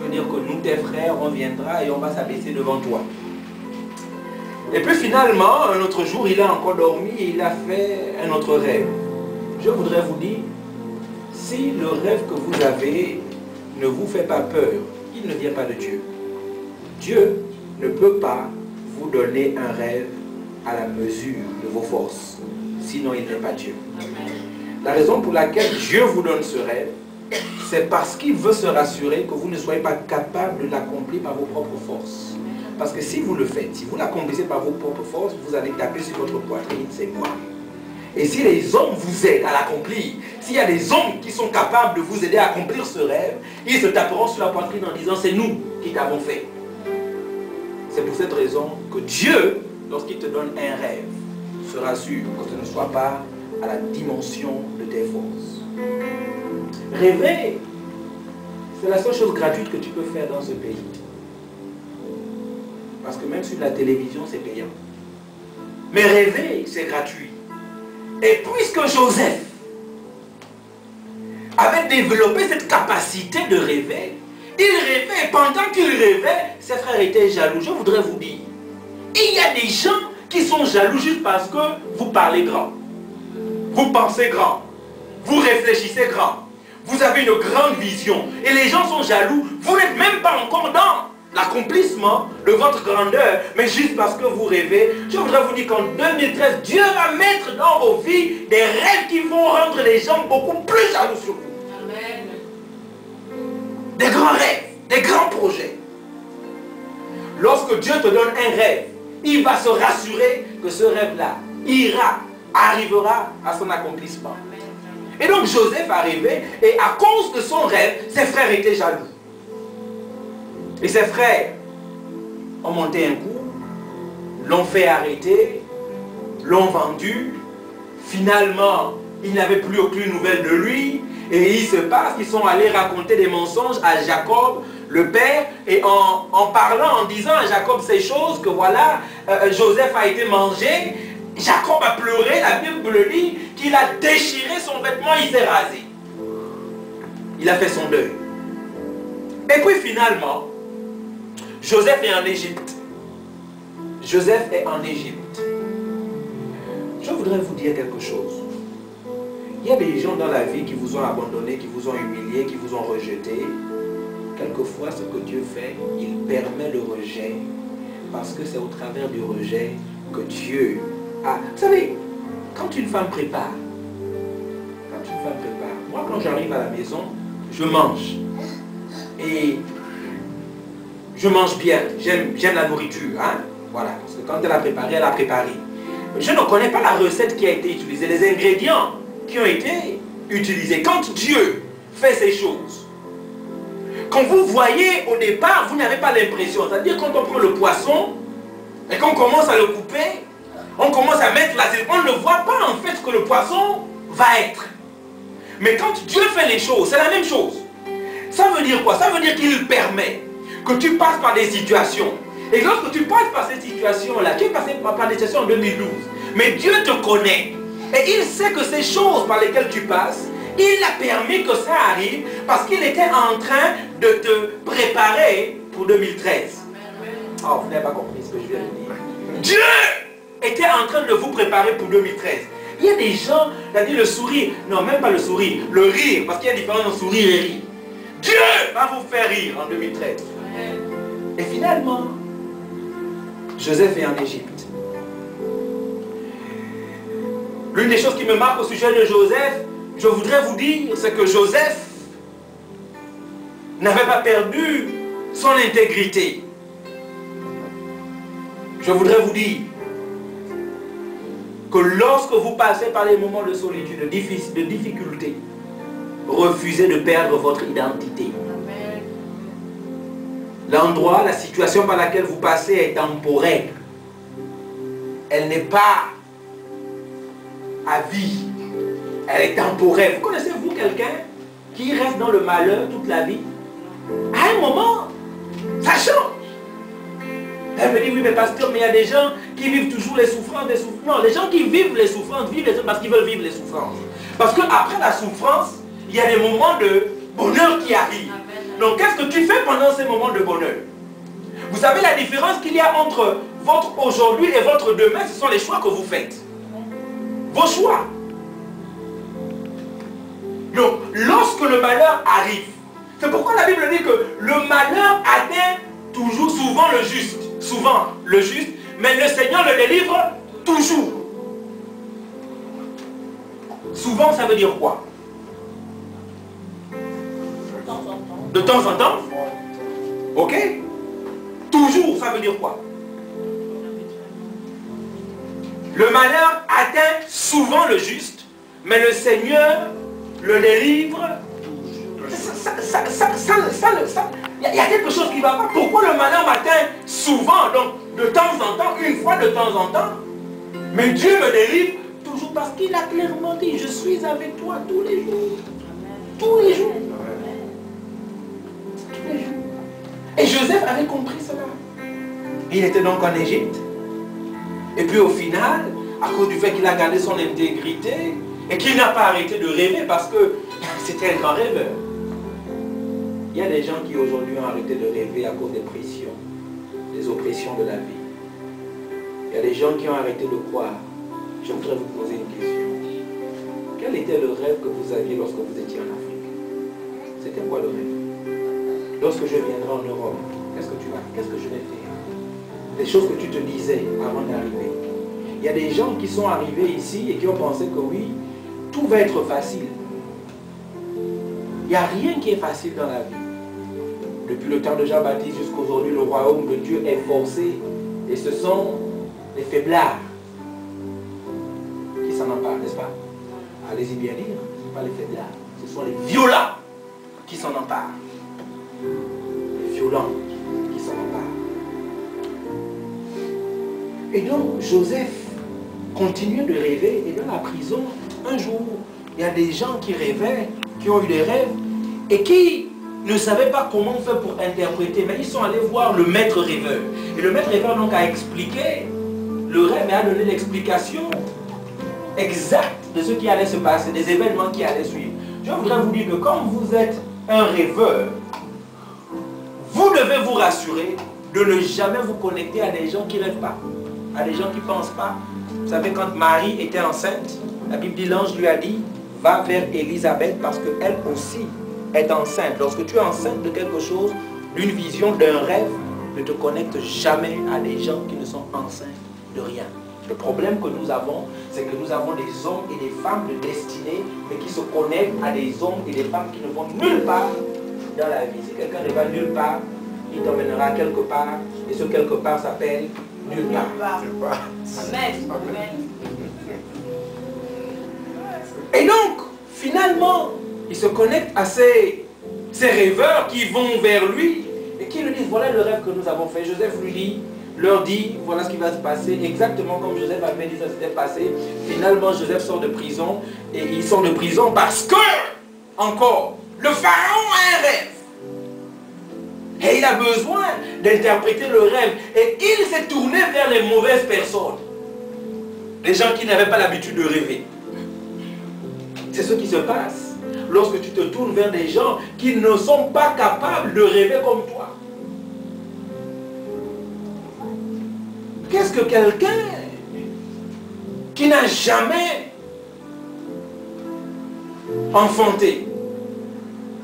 veut dire que nous, tes frères, on viendra et on va s'abaisser devant toi. Et puis finalement, un autre jour, il a encore dormi et il a fait un autre rêve. Je voudrais vous dire, si le rêve que vous avez ne vous fait pas peur, il ne vient pas de Dieu. Dieu ne peut pas vous donner un rêve à la mesure de vos forces. Sinon, il n'est pas Dieu. La raison pour laquelle Dieu vous donne ce rêve, c'est parce qu'il veut se rassurer que vous ne soyez pas capable de l'accomplir par vos propres forces. Parce que si vous le faites, si vous l'accomplissez par vos propres forces, vous allez taper sur votre poitrine, c'est moi. Et si les hommes vous aident à l'accomplir, s'il y a des hommes qui sont capables de vous aider à accomplir ce rêve, ils se taperont sur la poitrine en disant c'est nous qui t'avons fait. C'est pour cette raison que Dieu, lorsqu'il te donne un rêve, se rassure que ce ne soit pas à la dimension de tes forces. Rêver, c'est la seule chose gratuite que tu peux faire dans ce pays. Parce que même sur la télévision, c'est payant. Mais rêver, c'est gratuit. Et puisque Joseph avait développé cette capacité de rêver, il rêvait, et pendant qu'il rêvait, ses frères étaient jaloux. Je voudrais vous dire, il y a des gens qui sont jaloux juste parce que vous parlez grand. Vous pensez grand. Vous réfléchissez grand. Vous avez une grande vision. Et les gens sont jaloux. Vous n'êtes même pas encore dans l'accomplissement de votre grandeur, mais juste parce que vous rêvez. Je voudrais vous dire qu'en 2013, Dieu va mettre dans vos vies des rêves qui vont rendre les gens beaucoup plus jaloux sur vous. Amen. Des grands rêves, des grands projets. Lorsque Dieu te donne un rêve, il va se rassurer que ce rêve-là arrivera à son accomplissement. Et donc Joseph arrivait, et à cause de son rêve, ses frères étaient jaloux. Et ses frères ont monté un coup, l'ont fait arrêter, l'ont vendu. Finalement, ils n'avaient plus aucune nouvelle de lui. Et il se passe qu'ils sont allés raconter des mensonges à Jacob, le père, et en parlant, en disant à Jacob ces choses, que voilà, Joseph a été mangé. Jacob a pleuré, la Bible dit qu'il a déchiré son vêtement, il s'est rasé. Il a fait son deuil. Et puis finalement, Joseph est en Égypte. Joseph est en Égypte. Je voudrais vous dire quelque chose. Il y a des gens dans la vie qui vous ont abandonné, qui vous ont humilié, qui vous ont rejeté. Quelquefois, ce que Dieu fait, il permet le rejet. Parce que c'est au travers du rejet que Dieu a... Vous savez, quand une femme prépare, moi quand j'arrive à la maison, je mange. Et je mange bien, j'aime la nourriture, hein? Voilà, parce que quand elle a préparé, elle a préparé. Je ne connais pas la recette qui a été utilisée, les ingrédients qui ont été utilisés. Quand Dieu fait ces choses, quand vous voyez au départ, vous n'avez pas l'impression. C'est-à-dire quand on prend le poisson et qu'on commence à le couper, on commence à mettre l'assiette, on ne voit pas en fait ce que le poisson va être. Mais quand Dieu fait les choses, c'est la même chose. Ça veut dire quoi? Ça veut dire qu'il permet que tu passes par des situations. Et lorsque tu passes par ces situations-là, tu es passé par des situations en 2012, mais Dieu te connaît. Et il sait que ces choses par lesquelles tu passes, il a permis que ça arrive parce qu'il était en train de te préparer pour 2013. Oh, vous n'avez pas compris ce que je viens de dire. Dieu était en train de vous préparer pour 2013. Il y a des gens, c'est-à-dire le sourire, non même pas le sourire, le rire, parce qu'il y a une différence entre sourire et rire. Dieu va vous faire rire en 2013. Et finalement, Joseph est en Égypte. L'une des choses qui me marque au sujet de Joseph, je voudrais vous dire, c'est que Joseph n'avait pas perdu son intégrité. Je voudrais vous dire que lorsque vous passez par les moments de solitude, de difficulté, refusez de perdre votre identité. L'endroit, la situation par laquelle vous passez est temporaire. Elle n'est pas à vie. Elle est temporaire. Vous connaissez-vous quelqu'un qui reste dans le malheur toute la vie? À un moment, ça change. Elle me dit, oui, mais pasteur, mais il y a des gens qui vivent toujours les souffrances, des souffrances. Non, les gens qui vivent les souffrances, vivent les souffrances parce qu'ils veulent vivre les souffrances. Parce qu'après la souffrance, il y a des moments de bonheur qui arrivent. Donc qu'est-ce que tu fais pendant ces moments de bonheur? Vous savez la différence qu'il y a entre votre aujourd'hui et votre demain, ce sont les choix que vous faites. Vos choix. Donc, lorsque le malheur arrive, c'est pourquoi la Bible dit que le malheur atteint toujours, souvent le juste, mais le Seigneur le délivre toujours. Souvent, ça veut dire quoi? De temps en temps? Ok? Toujours, ça veut dire quoi? Le malheur atteint souvent le juste, mais le Seigneur le délivre. Il y a quelque chose qui ne va pas. Pourquoi le malheur m'atteint souvent, donc de temps en temps, une fois de temps en temps, mais Dieu me délivre toujours parce qu'il a clairement dit, je suis avec toi tous les jours. Tous les jours. Tous les jours. Et Joseph avait compris cela. Il était donc en Égypte. Et puis au final, à cause du fait qu'il a gardé son intégrité et qu'il n'a pas arrêté de rêver parce que c'était un grand rêveur. Il y a des gens qui aujourd'hui ont arrêté de rêver à cause des pressions, des oppressions de la vie. Il y a des gens qui ont arrêté de croire. Je voudrais vous poser une question. Quel était le rêve que vous aviez lorsque vous étiez en Afrique? C'était quoi le rêve? Lorsque je viendrai en Europe, qu'est-ce que je vais faire? Des choses que tu te disais avant d'arriver. Il y a des gens qui sont arrivés ici et qui ont pensé que oui, tout va être facile. Il n'y a rien qui est facile dans la vie. Depuis le temps de Jean-Baptiste jusqu'à aujourd'hui, le royaume de Dieu est forcé. Et ce sont les faiblards qui s'en emparent, n'est-ce pas? Allez-y bien lire, ce ne sont pas les faiblards. Ce sont les violents qui s'en emparent. Les violents qui s'en emparent. Et donc, Joseph continuait de rêver. Et dans la prison, un jour, il y a des gens qui rêvaient, qui ont eu des rêves, et qui ne savaient pas comment faire pour interpréter. Mais ils sont allés voir le maître rêveur. Et le maître rêveur donc a expliqué le rêve et a donné l'explication exacte de ce qui allait se passer, des événements qui allaient suivre. Je voudrais vous dire que quand vous êtes un rêveur, vous devez vous rassurer de ne jamais vous connecter à des gens qui ne rêvent pas, à des gens qui ne pensent pas. Vous savez, quand Marie était enceinte, la Bible dit, l'ange lui a dit, va vers Élisabeth parce qu'elle aussi est enceinte. Lorsque tu es enceinte de quelque chose, d'une vision, d'un rêve, ne te connecte jamais à des gens qui ne sont enceintes de rien. Le problème que nous avons, c'est que nous avons des hommes et des femmes de destinée, mais qui se connectent à des hommes et des femmes qui ne vont nulle part dans la vie. Si quelqu'un ne va nulle part, il t'emmènera quelque part, et ce quelque part s'appelle nulle part. Amen. Et donc, finalement, il se connecte à ces rêveurs qui vont vers lui et qui lui disent, voilà le rêve que nous avons fait. Joseph leur dit, voilà ce qui va se passer, exactement comme Joseph avait dit, ça s'était passé. Finalement, Joseph sort de prison, et il sort de prison parce que, encore, le pharaon a un rêve. Et il a besoin d'interpréter le rêve. Et il s'est tourné vers les mauvaises personnes. Les gens qui n'avaient pas l'habitude de rêver. C'est ce qui se passe lorsque tu te tournes vers des gens qui ne sont pas capables de rêver comme toi. Qu'est-ce que quelqu'un qui n'a jamais enfanté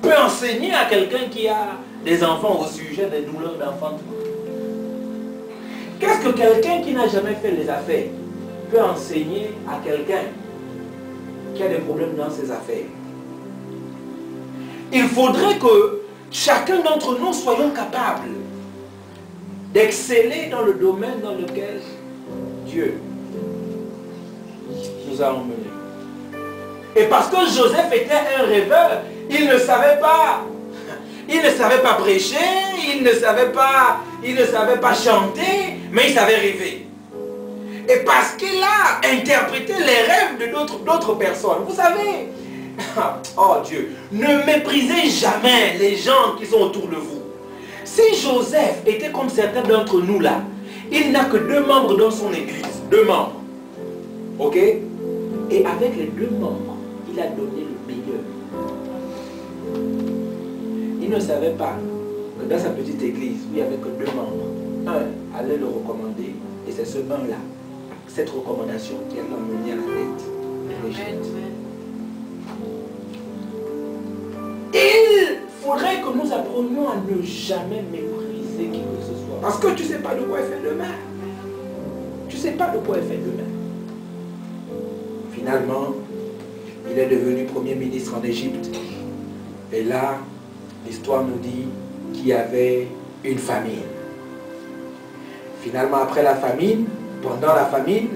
peut enseigner à quelqu'un qui a des enfants au sujet des douleurs d'enfantement? Qu'est-ce que quelqu'un qui n'a jamais fait les affaires peut enseigner à quelqu'un qui a des problèmes dans ses affaires? Il faudrait que chacun d'entre nous soyons capables d'exceller dans le domaine dans lequel Dieu nous a emmenés. Et parce que Joseph était un rêveur, il ne savait pas prêcher, il ne savait pas chanter, mais il savait rêver. Et parce qu'il a interprété les rêves de d'autres personnes. Vous savez, oh Dieu, ne méprisez jamais les gens qui sont autour de vous. Si Joseph était comme certains d'entre nous là, il n'a que 2 membres dans son église. 2 membres. Ok? Et avec les 2 membres, il a donné le meilleur. Il ne savait pas que dans sa petite église, où il n'y avait que 2 membres, un allait le recommander, et c'est ce un-là, cette recommandation qui allait l'emmener à la tête de l'Égypte. Il faudrait que nous apprenions à ne jamais mépriser qui que ce soit. Parce que tu ne sais pas de quoi est fait demain. Tu ne sais pas de quoi est fait demain. Finalement, il est devenu premier ministre en Égypte. Et là, l'histoire nous dit qu'il y avait une famine. Finalement, après la famine, pendant la famine,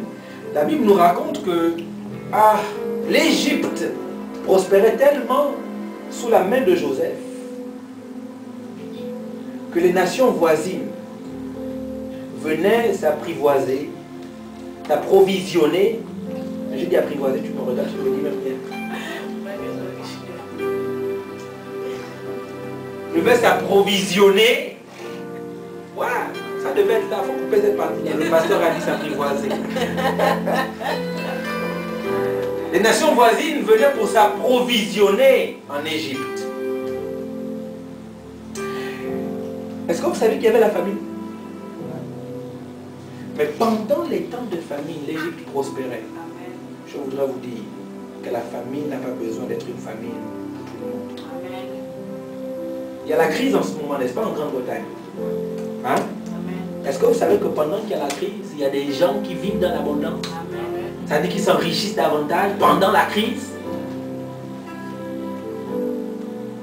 la Bible nous raconte que l'Égypte prospérait tellement sous la main de Joseph que les nations voisines venaient s'apprivoiser, s'approvisionner. J'ai dit apprivoiser, tu me regardes, je me dis même bien. Devait s'approvisionner. Voilà, ça devait être là, il faut couper cette partie-là. Le pasteur a dit s'apprivoiser. Les nations voisines venaient pour s'approvisionner en Égypte. Est-ce que vous savez qu'il y avait la famine? Mais pendant les temps de famine, l'Égypte prospérait. Je voudrais vous dire que la famine n'a pas besoin d'être une famine pour tout le monde. Il y a la crise en ce moment, n'est-ce pas, en Grande-Bretagne? Hein? Est-ce que vous savez que pendant qu'il y a la crise, il y a des gens qui vivent dans l'abondance? Ça veut dire qu'ils s'enrichissent davantage pendant la crise.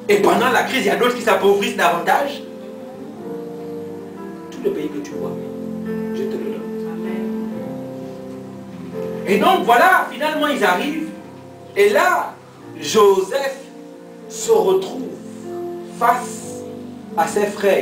Et pendant la crise, il y a d'autres qui s'appauvrissent davantage. Tout le pays que tu vois, je te le donne. Et donc voilà, finalement ils arrivent. Et là, Joseph se retrouve face à ses frères.